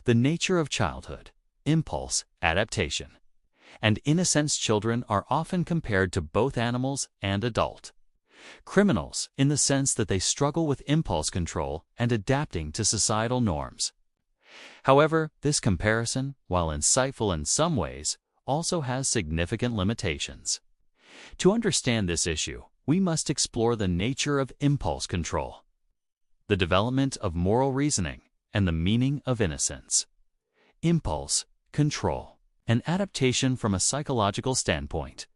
The nature of childhood, impulse, adaptation, and innocence. Children are often compared to both animals and adult criminals in the sense that they struggle with impulse control and adapting to societal norms. However, this comparison, while insightful in some ways, also has significant limitations. To understand this issue, we must explore the nature of impulse control, the development of moral reasoning, and the meaning of innocence. Impulse, control, and adaptation. From a psychological standpoint,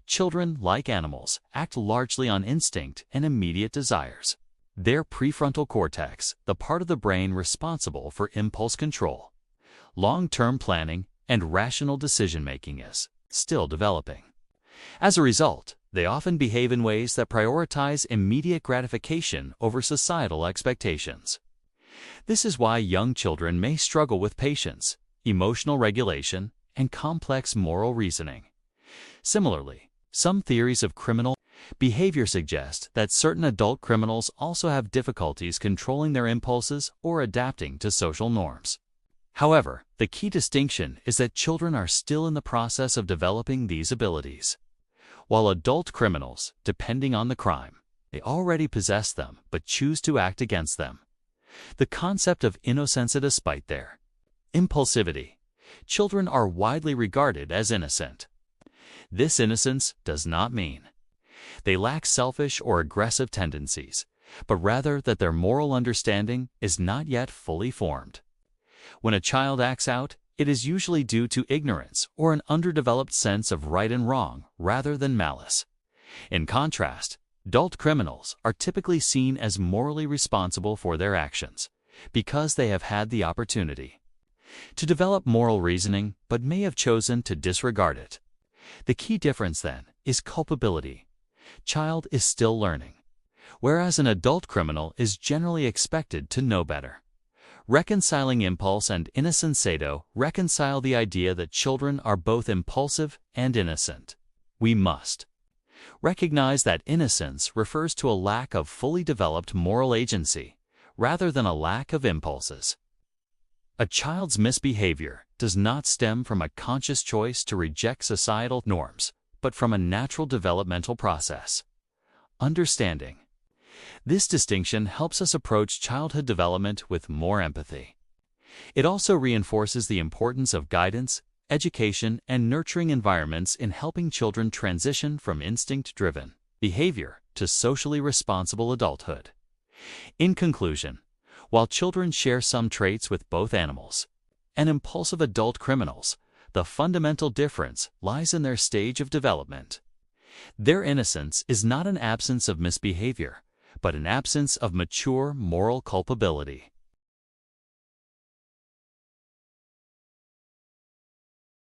children, like animals, act largely on instinct and immediate desires. Their prefrontal cortex, the part of the brain responsible for impulse control, long-term planning, and rational decision-making, is still developing. As a result, they often behave in ways that prioritize immediate gratification over societal expectations. This is why young children may struggle with patience, emotional regulation, and complex moral reasoning. Similarly, some theories of criminal behavior suggest that certain adult criminals also have difficulties controlling their impulses or adapting to social norms. However, the key distinction is that children are still in the process of developing these abilities, while adult criminals, depending on the crime, they already possess them but choose to act against them. The concept of innocence. Despite their impulsivity, children are widely regarded as innocent. This innocence does not mean they lack selfish or aggressive tendencies, but rather that their moral understanding is not yet fully formed. When a child acts out, it is usually due to ignorance or an underdeveloped sense of right and wrong rather than malice. In contrast, adult criminals are typically seen as morally responsible for their actions because they have had the opportunity to develop moral reasoning but may have chosen to disregard it. The key difference, then, is culpability. Child is still learning, whereas an adult criminal is generally expected to know better. Reconciling impulse and innocence. Reconcile the idea that children are both impulsive and innocent. We must recognize that innocence refers to a lack of fully developed moral agency, rather than a lack of impulses. A child's misbehavior does not stem from a conscious choice to reject societal norms, but from a natural developmental process. Understanding this distinction helps us approach childhood development with more empathy. It also reinforces the importance of guidance, education, and nurturing environments in helping children transition from instinct-driven behavior to socially responsible adulthood. In conclusion, while children share some traits with both animals and impulsive adult criminals, the fundamental difference lies in their stage of development. Their innocence is not an absence of misbehavior, but an absence of mature moral culpability.